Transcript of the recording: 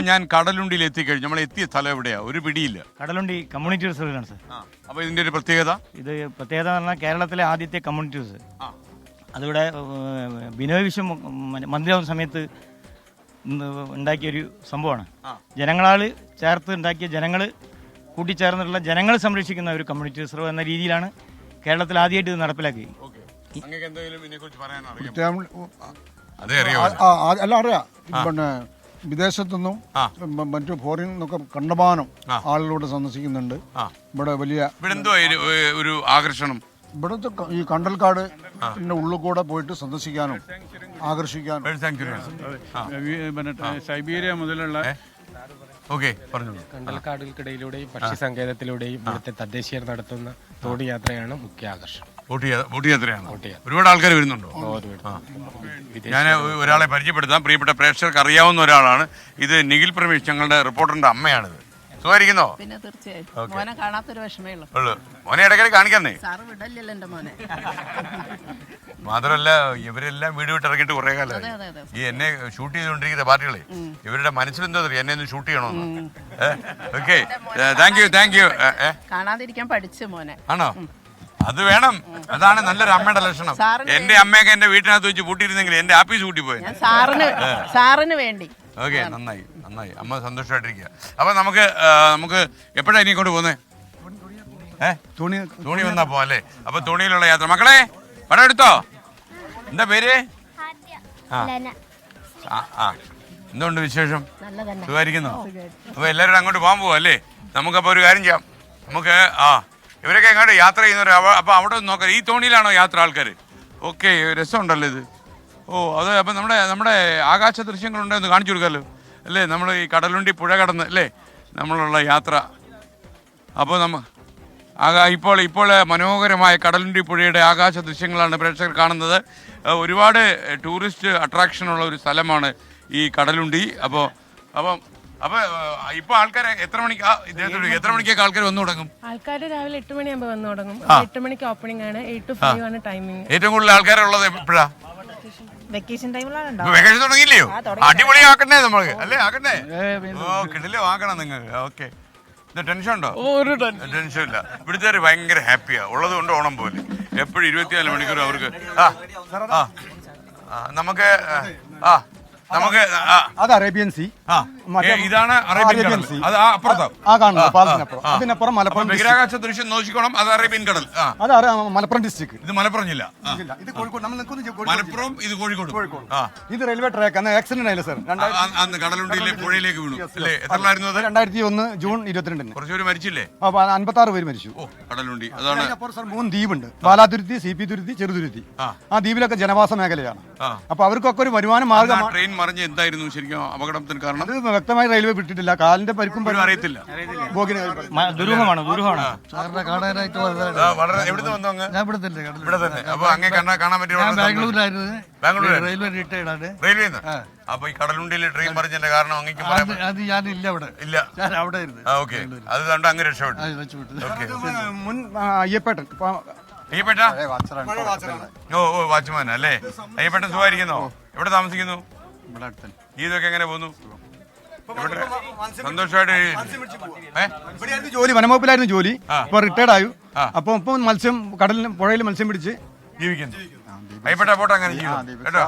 ഞാൻ കടലുണ്ടിയിൽ എത്തിക്കഴിഞ്ഞു. നമ്മൾ എത്തിയ സ്ഥലം എവിടെയാ? ഒരു പിടിയില്ല. കടലുണ്ടി കമ്മ്യൂണിറ്റി റിസർവിലാണ് സാർ. അപ്പോൾ ഇതിന്റെ ഒരു പ്രത്യേകത എന്ന് പറഞ്ഞാൽ കേരളത്തിലെ ആദ്യത്തെ കമ്മ്യൂണിറ്റി റിസർവ്. അതിവിടെ ബിനോയ് വിശ്വം മന്ത്രിയാവുന്ന സമയത്ത് ഉണ്ടാക്കിയൊരു സംഭവമാണ്. ജനങ്ങളാൽ ചേർത്ത് ഉണ്ടാക്കിയ ജനങ്ങൾ കൂട്ടിച്ചേർന്നിട്ടുള്ള ജനങ്ങൾ സംരക്ഷിക്കുന്ന ഒരു കമ്മ്യൂണിറ്റി റിസർവ് എന്ന രീതിയിലാണ് കേരളത്തിൽ ആദ്യമായിട്ട് ഇത് നടപ്പിലാക്കി. അല്ല അറിയാം. പിന്നെ വിദേശത്തുനിന്നും മറ്റു ഫോറിൻ നിന്നൊക്കെ കണ്ടമാനം ആളുകളോട് സന്ദർശിക്കുന്നുണ്ട്. ഇവിടെ വലിയ ഒരു ആകർഷണം ഇവിടുത്തെ ഈ കണ്ടൽക്കാട് ഉള്ളിൽ കൂടെ പോയിട്ട് സന്ദർശിക്കാനും ആകർഷിക്കാനും. സൈബീരിയ മുതലുള്ള കണ്ടൽക്കാടുകൾക്കിടയിലൂടെയും പക്ഷി സങ്കേതത്തിലൂടെയും ഇവിടുത്തെ തദ്ദേശീയർ നടത്തുന്ന തോട് യാത്രയാണ് മുഖ്യ ആകർഷണം. ഒരുപാട് ആൾക്കാർ വരുന്നുണ്ടോ? ഞാൻ ഒരാളെ പരിചയപ്പെടുത്താം. പ്രിയപ്പെട്ട പ്രേക്ഷകർക്ക് അറിയാവുന്ന ഒരാളാണ്. ഇത് നിഖിൽ പ്രമേഷ്, ഞങ്ങളുടെ റിപ്പോർട്ടറിന്റെ അമ്മയാണിത്. സുഖമായിരിക്കുന്നോ? പിന്നെ തീർച്ചയായും മോനെ കാണാത്തൊരു വിഷമേ ഉള്ളൂ. മോനെ ഇടയ്ക്കിടെ കാണിക്കുന്നേ. സാറ് വിടല്ലല്ലോ എന്റെ മോനെ. മാത്രമല്ല ഇവരെല്ലാം വീട് വിട്ട് ഇറങ്ങിയിട്ട് കുറെ കാലം ഈ എന്നെ ഷൂട്ട് ചെയ്തുകൊണ്ടിരിക്കുന്ന പാർട്ടികളെ ഇവരുടെ മനസ്സിലെന്തോ എന്നെ ഒന്ന് ഷൂട്ട് ചെയ്യണമെന്ന്. Okay, thank you. കാണാതിരിക്കാൻ പഠിച്ചു മോനെ. ആണോ? അത് വേണം. അതാണ് നല്ലൊരു അമ്മയുടെ ലക്ഷണം. എന്റെ അമ്മയൊക്കെ എന്റെ വീട്ടിനകത്ത് വെച്ച് പൂട്ടിയിരുന്നെങ്കിൽ എന്റെ ആപ്പീസ് കൂട്ടി പോയി. സാറിന് വേണ്ടി. ഓക്കെ, നന്നായി. അമ്മ സന്തോഷമായിട്ടിരിക്കുക. അപ്പൊ നമുക്ക് എപ്പോഴാ ഇനി കൊണ്ട് പോന്നേ? തോണി വന്നാ പോവല്ലേ? അപ്പൊ തോണിയിലുള്ള യാത്ര. മക്കളെ പടം എടുത്തോ? എന്താ പേര്? എന്തുകൊണ്ട് വിശേഷം? സുഖമായിരിക്കുന്നോ? അപ്പൊ എല്ലാവരും അങ്ങോട്ട് പോകാൻ പോവല്ലേ? നമുക്കപ്പോ ഒരു കാര്യം ചെയ്യാം. നമുക്ക് ഇവരൊക്കെ എങ്ങോട്ട് യാത്ര ചെയ്യുന്നവർ. അപ്പൊ അവിടെ നോക്കാം. ഈ തോണിയിലാണോ യാത്ര ആൾക്കാർ? ഓക്കെ, രസമുണ്ടല്ലോ ഇത്. അത് അപ്പം നമ്മുടെ ആകാശ ദൃശ്യങ്ങളുണ്ടെന്ന് കാണിച്ചു കൊടുക്കാമല്ലോ അല്ലേ? നമ്മൾ ഈ കടലുണ്ടി പുഴ കടന്ന് അല്ലേ നമ്മളുള്ള യാത്ര. അപ്പോൾ ഇപ്പോൾ മനോഹരമായ കടലുണ്ടി പുഴയുടെ ആകാശ ദൃശ്യങ്ങളാണ് പ്രേക്ഷകർ കാണുന്നത്. ഒരുപാട് ടൂറിസ്റ്റ് അട്രാക്ഷനുള്ള ഒരു സ്ഥലമാണ് ഈ കടലുണ്ടി. അപ്പോൾ ഇപ്പൊ ആൾക്കാരെ എത്ര മണിക്കൊക്കെ ആൾക്കാർ വന്നു തുടങ്ങും? ആൾക്കാർ രാവിലെ 8 മണിയാകുമ്പോൾ വന്നു തുടങ്ങും. 8 മണിക്ക് ഓപ്പണിംഗ് ആണ്. 8 to 5 ആണ് ടൈമിംഗ്. ഏറ്റവും കൂടുതൽ ആൾക്കാരുള്ളത് എപ്പോഴാ? വെക്കേഷൻ ടൈമിലാണ്. വെക്കേഷൻ തുടങ്ങിയില്ലയോ? അടിപൊളിയാക്കണ്ടേ നമ്മൾക്ക് അല്ലേ? ആക്കണ്ടേ? കിട്ടില്ലേ? ആക്കണം നിങ്ങൾ. ഓക്കെ, ടെൻഷൻ ഉണ്ടോ? ഒരു ടെൻഷൻ ഇല്ല. ഇവിടുത്തെ ഭയങ്കര ഹാപ്പിയാ. ഉള്ളത് കൊണ്ട് ഓണം പോലെ എപ്പോഴും 24 മണിക്കൂർ അവർക്ക്. നമുക്ക് അത് അറേബ്യൻ സീ. ഇതാണ് അറേബ്യൻ സീ. അത് അതിനപ്പുറം മലപ്പുറം ബഹിരാകാശ ദൃശ്യം നോക്കിക്കോണം. അത് അറേബ്യൻ കടൽ. അത് മലപ്പുറം ഡിസ്ട്രിക്ട്. ഇത് മലപ്പുറം ജില്ല. ഇത് കോഴിക്കോട്. മലപ്പുറം. ഇത് കോഴിക്കോട്. ഇത് റെയിൽവേ ട്രാക്ക്. അന്ന് ആക്സിഡന്റ് ആയില്ല സാർ. അന്ന് കടലുണ്ടിയിലെ പുഴയിലേക്ക് വീണു അല്ലേ? എത്രയായിരുന്നു അത്? 2001 ജൂൺ 22. കുറച്ചുപേര് മരിച്ചില്ലേ? 56 പേര് മരിച്ചു. കടലുണ്ടി. അതാണ് 3 ദ്വീപുണ്ട്. ബാലാതുരുത്തി, CP തുരുത്തി, ചെറുതുരുത്തി. ആ ദ്വീപിലൊക്കെ ജനവാസ മേഖലയാണ്. അപ്പൊ അവർക്കൊക്കെ ഒരു വരുമാന മാർഗ്ഗമാണ്. ട്രെയിൻ മറിഞ്ഞ് എന്തായിരുന്നു ശരിക്കും അപകടത്തിന് കാരണം? അത് വ്യക്തമായി റെയിൽവേ വിട്ടിട്ടില്ല. കാലിന്റെ പരിക്കും അറിയത്തില്ല. ദുരൂഹമാണ്. എവിടുന്ന് വന്നു? ഇവിടെ തന്നെ. അപ്പൊ അങ്ങനെ കാണാൻ പറ്റിയ ബാംഗ്ലൂർ റെയിൽവേ റിട്ടയർഡ് ആണ്. റെയിൽവേന്ന്. അപ്പൊ ഈ കടലുണ്ടിയിൽ ട്രെയിൻ മറിഞ്ഞതിന്റെ കാരണം അങ്ങേക്ക് ഞാനില്ല അവിടെ. ഇല്ല, അവിടെ. ഓക്കെ, അത് കണ്ട് അങ്ങ് രക്ഷപ്പെട്ടു. മുൻ അയ്യപ്പേട്ടൻ. വാച്ച്മാൻ അല്ലേ? അയ്യപ്പേട്ടൻ സുഖമായിരിക്കുന്നോ? എവിടെ താമസിക്കുന്നു? ഇതൊക്കെ എങ്ങനെ പോകുന്നു? സന്തോഷമായിട്ട് ജോലി വനംവകുപ്പിലായിരുന്നു ജോലി. ഇപ്പൊ റിട്ടയർഡ് ആയി. അപ്പൊ ഇപ്പൊ മത്സ്യം കടലിൽ പുഴയിൽ മത്സ്യം പിടിച്ച് ജീവിക്കുന്നു. അയ്യപ്പെട്ട പോട്ടെ, അങ്ങനെ കേട്ടോ.